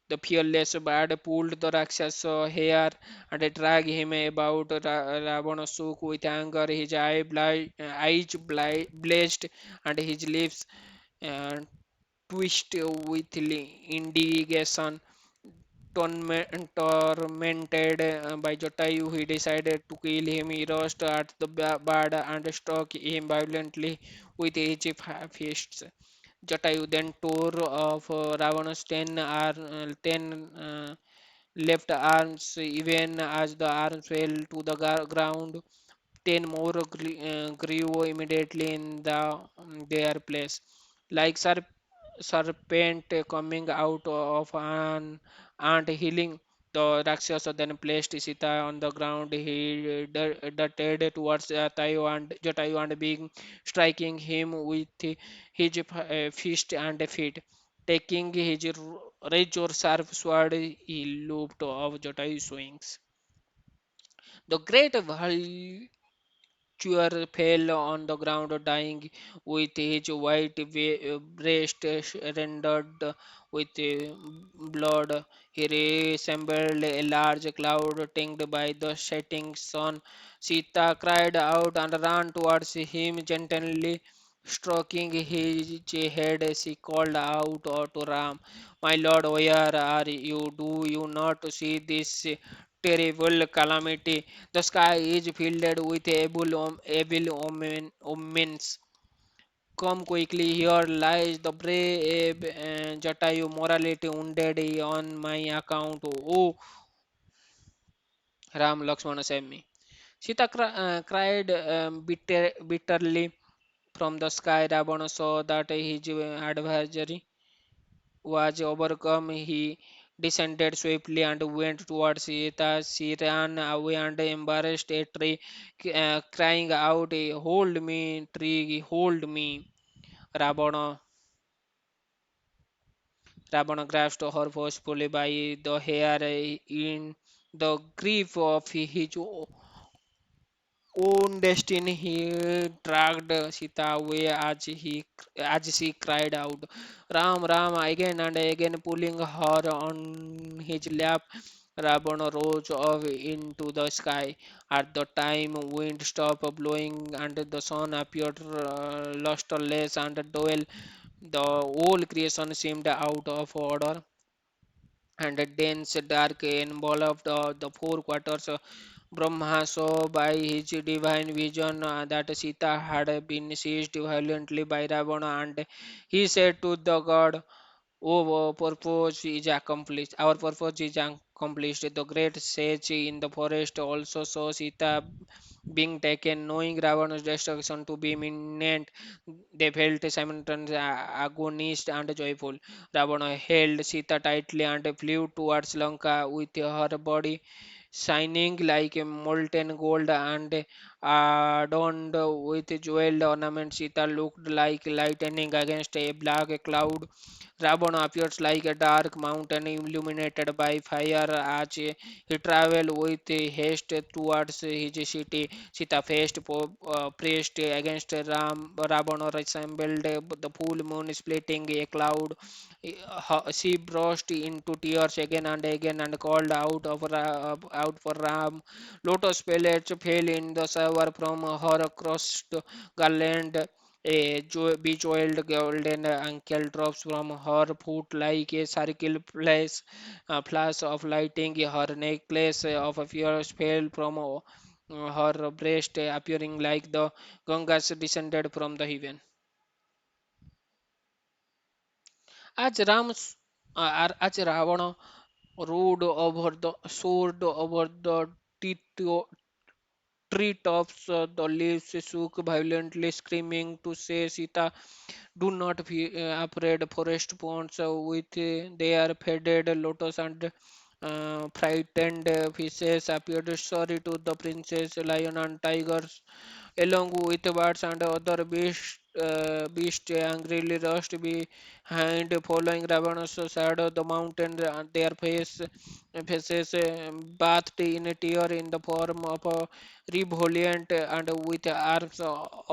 The fearless bird pulled the Rakshasa hair and dragged him about. Ravana shook with anger. His eyes blazed and his lips uh, twist with indignation. Tormented by Jatayu, he decided to kill him. He rushed at the bird and struck him violently with his fists. Jatayu then tore off Ravana's ten left arms, even as the arms fell to the ground. Ten more grew immediately in their place, like serpent coming out of an ant healing. The Rakshasa then placed Sita on the ground. He darted towards Jatayu and began striking him with his fist and feet. Taking his razor sharp sword, he looped off Jatayu's wings. The great vulture fell on the ground, dying with his white breast rendered with blood. He resembled a large cloud tinged by the setting sun. Sita cried out and ran towards him gently. Stroking his head, she called out to Ram, "My lord, where are you? Do you not see this terrible calamity? The sky is filled with evil omens. Come quickly, here lies the brave Jatayu, morality wounded on my account. Oh, Ram, Lakshmana, save me." Sita cried bitterly from the sky. Ravana saw that his adversary was overcome. He descended swiftly and went towards Sita. She ran away and embarrassed a tree, crying out, "Hold me, tree, hold me." Ravana, Ravana grasped her forcefully by the hair in the grief of his own destiny. He dragged Sita away as she cried out, "Ram, Ram," again and again, pulling her on his lap. Ravana rose up into the sky. At the time, wind stopped blowing and the sun appeared lusterless and dull. The whole creation seemed out of order, and a dense dark enveloped the four quarters. Brahma saw by his divine vision that Sita had been seized violently by Ravana, and he said to the god, "Oh, our purpose is accomplished. Our purpose is accomplished." The great sage in the forest also saw Sita being taken, knowing Ravana's destruction to be imminent. They felt simultaneously agonist and joyful. Ravana held Sita tightly and flew towards Lanka with her body shining like a molten gold and adorned with jeweled ornaments. Sita looked like lightning against a black cloud. Ravana appears like a dark mountain illuminated by fire as he travelled with haste towards his city. Sita faced pressed against Ravana resembled the full moon splitting a cloud. She burst into tears again and again and called out for Ram. Lotus pellets fell in the shower from her crossed garland. A bejeweled golden ankle drops from her foot like a circle flash of lighting. Her necklace of fire fell from her breast, appearing like the Gangas descended from the heaven. As as Ravana rode over the soared over the tito- treetops, the leaves shook violently, screaming to say, "Sita, do not be afraid." Forest ponds with their faded lotus and frightened fishes appeared. Sorry to the princess, lion and tigers, along with birds and other beasts angrily rushed behind, following Ravenous shadow. The mountain, faces bathed in a tear in the form of a revolt and with arms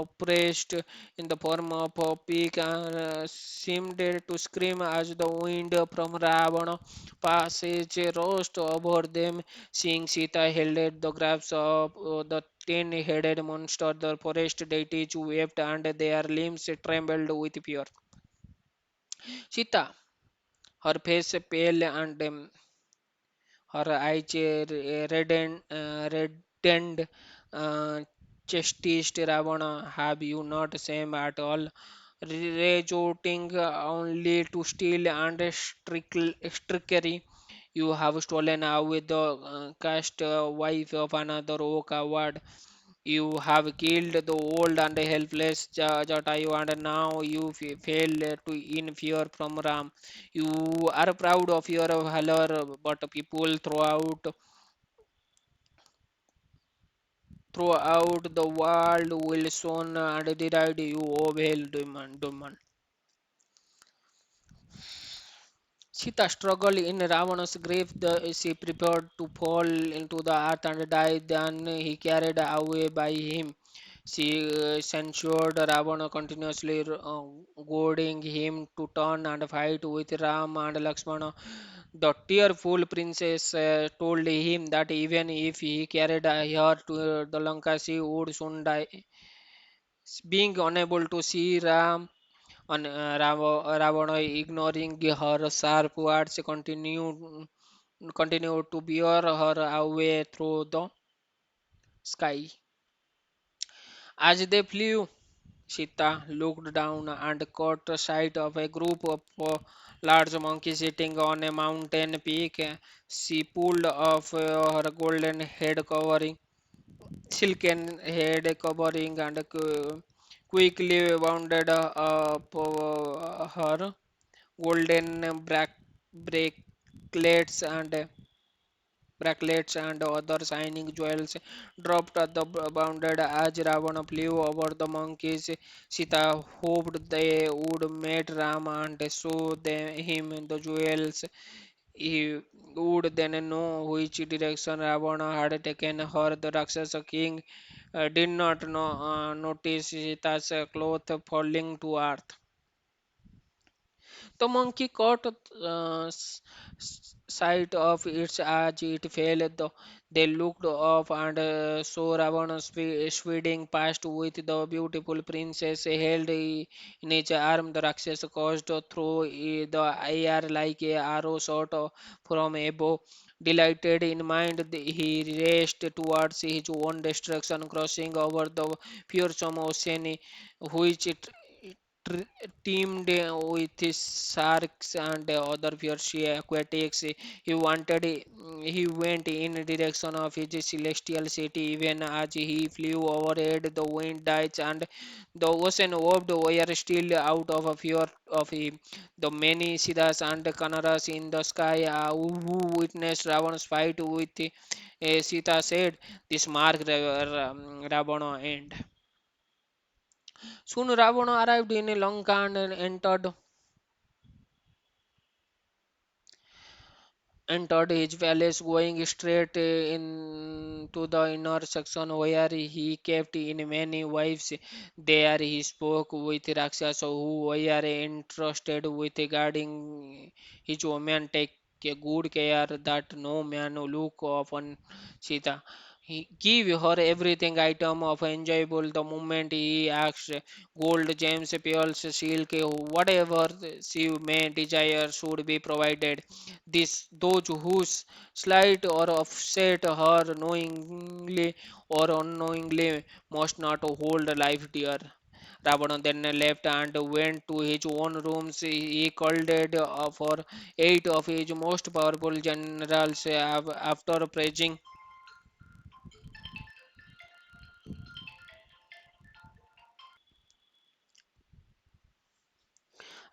oppressed in the form of a peak, seemed to scream as the wind from Ravana passage rushed over them. Seeing Sita held at the grasp of the ten-headed monster, the forest deities wept and their limbs trembled with fear. Sita, her face pale and her eyes reddened, chastised Ravana, "Have you not shame at all? Resorting only to steal and trickery. You have stolen away the cast wife of another oak award. You have killed the old and helpless Jatayu, and now you fail to in fear from Ram. You are proud of your valor, but people throughout the world will soon and deride you, O vile demon." Sita struggled in Ravana's grave. She prepared to fall into the earth and die. Then he carried away by him. She censured Ravana continuously, goading him to turn and fight with Ram and Lakshmana. The tearful princess told him that even if he carried her to the Lanka, she would soon die. Being unable to see Ravana, ignoring her sharp words, continued to bear her away through the sky. As they flew, Sita looked down and caught sight of a group of large monkeys sitting on a mountain peak. She pulled off her golden head covering, silken head covering, and quickly wounded up her golden bracelets and other shining jewels dropped at the bounded as Ravana flew over the monkeys. Sita hoped they would meet Rama and show him the jewels. He would then know which direction Ravana had taken her. The Rakshasa king did not notice Sita's cloth falling to earth. The monkey caught sight of it as it fell. They looked up and saw Ravana speeding past with the beautiful princess held in his arm. The Rakshasa caused through the air like a arrow shot from above. Delighted in mind, he raced towards his own destruction, crossing over the fearsome ocean, which tr- teamed with sharks and other fierce aquatics. He wanted, he went in direction of his celestial city. Even as he flew overhead, the wind died and the ocean waved were still out of fear of him. The many Siddhas and Kanaras in the sky who witnessed Ravan's fight with Sita said, "This marked Ravana end." Soon Ravana arrived in Lanka and entered his palace, going straight into the inner section where he kept in many wives. There he spoke with Rakshasa who were entrusted with guarding his women. Take good care that no man look upon Sita. He give her everything item of enjoyable the moment he asked gold, gems, pearls, silk, whatever she may desire should be provided. Those who slight or upset her knowingly or unknowingly must not hold life dear. Ravana then left and went to his own rooms. He called for eight of his most powerful generals. After praising,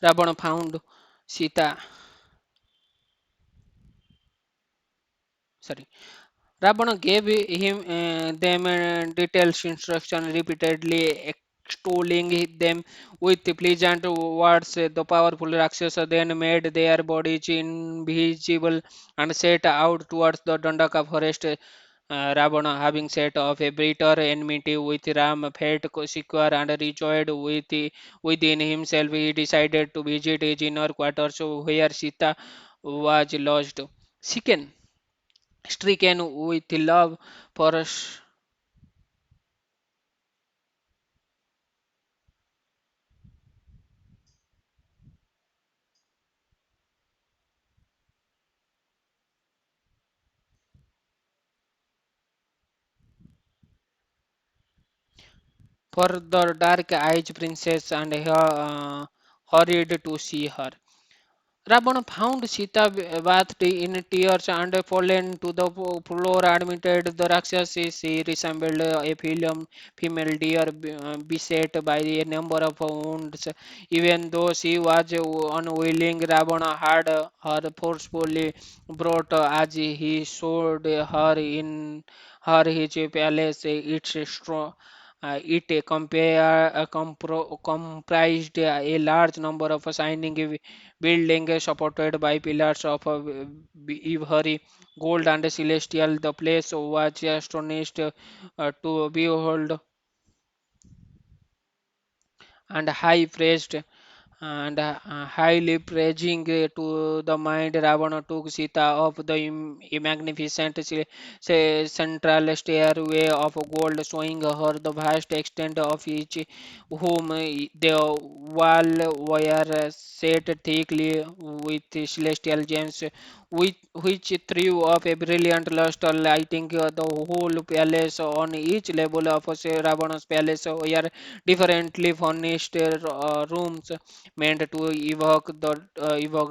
Ravana found Sita. Sorry. Ravana gave him them detailed instruction, repeatedly extolling them with pleasant words. The powerful Rakshasa then made their bodies invisible and set out towards the Dandaka forest. Ravana, having set off a bitter enmity with Ram, felt secure and rejoiced within himself. He decided to visit his inner quarters where Sita was lodged. Second, stricken with love for the dark eyed princess and hurried to see her. Ravan found Sita bathed in tears and fallen to the floor, admitted the Rakshasi. She resembled a female deer beset by a number of wounds. Even though she was unwilling, Ravana had her forcefully brought as he showed her in his palace. It comprised a large number of shining building supported by pillars of ivory, gold, and celestial. The place was astonished to behold and high praised. and highly praising to the mind. Ravana took Sita up the magnificent central stairway of gold, showing her the vast extent of each home. The wall were set thickly with celestial gems, which threw up a brilliant luster, lighting the whole palace. On each level of Ravana's palace were differently furnished rooms meant to evoke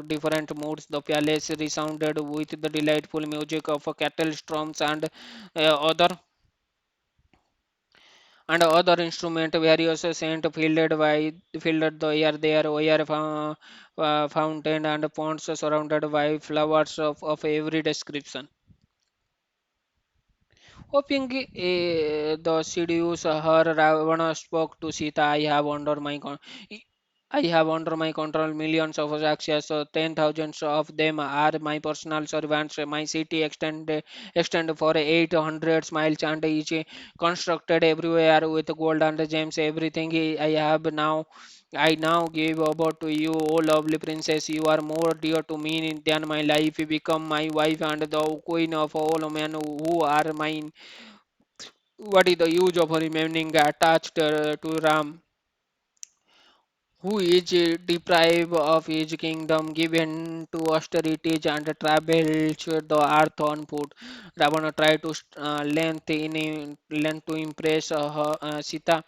different moods. The palace resounded with the delightful music of cattle drums other other instrument. Various scent filled the air. There were fountain and ponds surrounded by flowers of every description. Hoping the seduce her, Ravana spoke to Sita. I have under my control millions of Rakshas, 10,000 of them are my personal servants. My city extend for 800 miles and is constructed everywhere with gold and gems. Everything I have now, I now give over to you, O lovely princess. You are more dear to me than my life. Become my wife and the queen of all men who are mine. What is the use of remaining attached to Ram, who is deprived of his kingdom, given to austerities and travels the earth on foot? Ravana tried to length to impress Sita.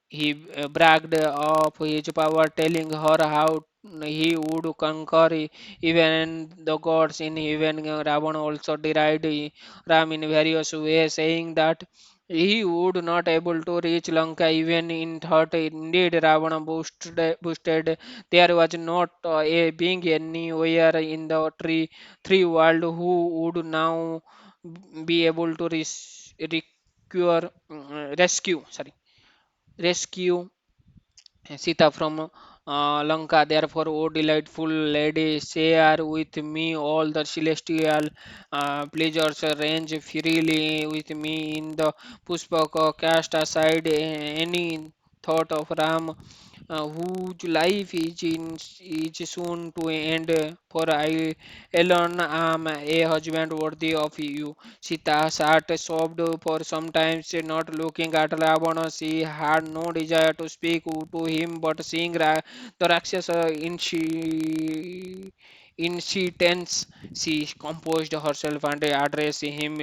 He bragged of his power, telling her how he would conquer even the gods in heaven. Ravan also derided Ram in various ways, saying that he would not able to reach Lanka even in thought. Indeed, Ravana boasted there was not a being anywhere in the three world who would now be able to rescue Sita from Lanka. Therefore, O delightful lady, share with me all the celestial pleasures, range freely with me in the Puspaka, cast aside any thought of Ram, whose life is soon to end, for I alone am a husband worthy of you. Sita sat sobbed for some time, not looking at Ravana. She had no desire to speak to him, but seeing the Rakshasa in she tense, she composed herself and addressed him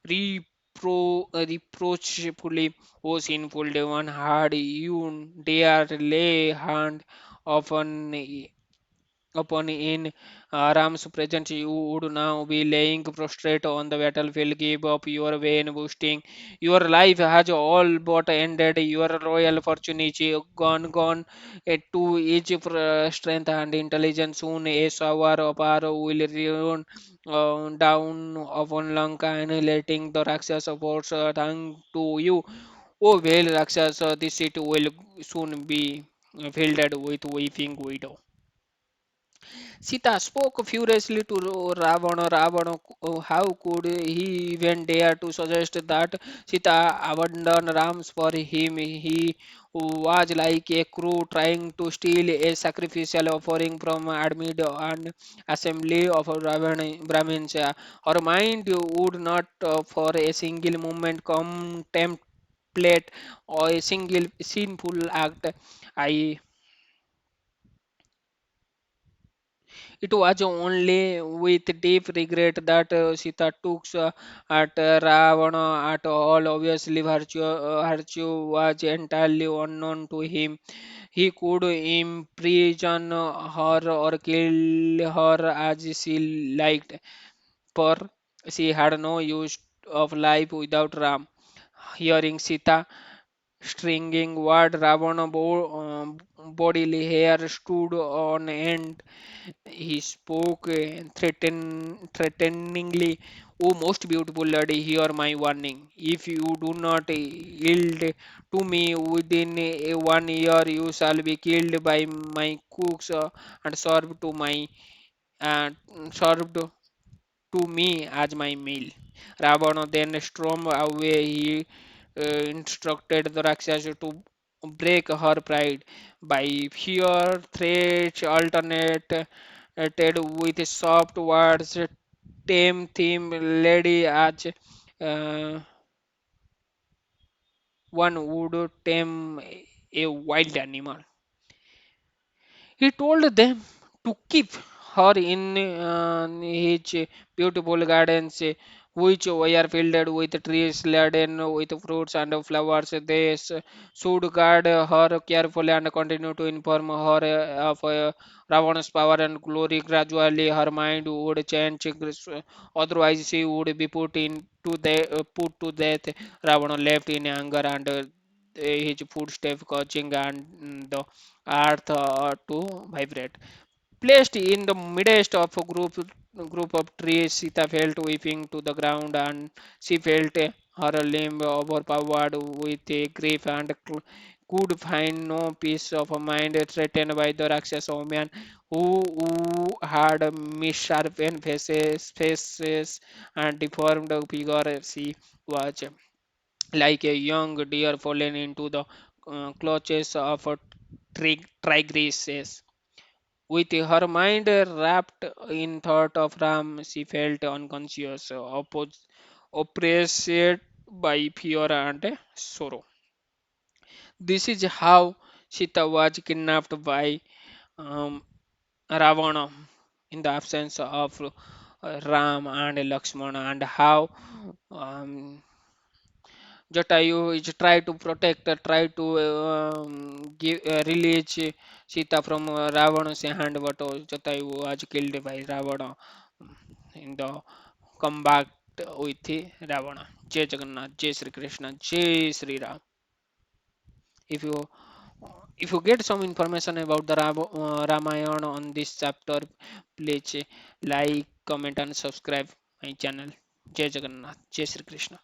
reproachfully. O sinful demon, had you dare lay hand upon in Ram's presence, you would now be laying prostrate on the battlefield. Give up your vain boasting. Your life has all but ended. Your royal fortune is gone. To each strength and intelligence, soon a shower of arrow will run down upon Lanka, and letting the Rakshasa force tongue to you. Oh well, Rakshasa, this city will soon be filled with weeping widow. Sita spoke furiously to Ravana. Ravana, how could he even dare to suggest that Sita abandon Rams for him? He was like a crow trying to steal a sacrificial offering from amid an assembly of Brahmins. Her mind would not for a single moment contemplate or a single sinful act. I It was only with deep regret that Sita took at Ravana at all. Obviously, virtue was entirely unknown to him. He could imprison her or kill her as she liked, for she had no use of life without Ram. Hearing Sita stringing word, Ravana bodily hair stood on end. He spoke threateningly. Oh, most beautiful lady, hear my warning. If you do not yield to me within 1 year, you shall be killed by my cooks and uh, served to me as my meal. Ravana then stormed away. He instructed the Rakshasa to break her pride by fear, threats, alternated with soft words, tame theme, lady as one would tame a wild animal. He told them to keep her in his beautiful gardens, which were filled with trees laden with fruits and flowers. They should guard her carefully and continue to inform her of Ravana's power and glory. Gradually, her mind would change, otherwise, she would be put to death. Ravana left in anger and his footsteps causing and the earth to vibrate. Placed in the midst of a group of trees, Sita fell weeping to the ground, and she felt her limb overpowered with grief and could find no peace of mind, threatened by the Rakshasa woman who had misshapen faces and deformed figure. She was like a young deer fallen into the clutches of a tigresses. With her mind wrapped in thought of Ram, she felt unconscious, oppressed by fear and sorrow. This is how Sita was kidnapped by um, Ravana in the absence of Ram and Lakshmana, and how um, Jatayu is try to protect, try to release Sita from Ravana's hand, but Jatayu was killed by Ravana in the combat with Ravana. Jai Jagannath, Jai Sri Krishna, Jai Sri Ram. If you get some information about the Ramayana on this chapter, please like, comment, and subscribe my channel. Jai Jagannath, Jai Sri Krishna.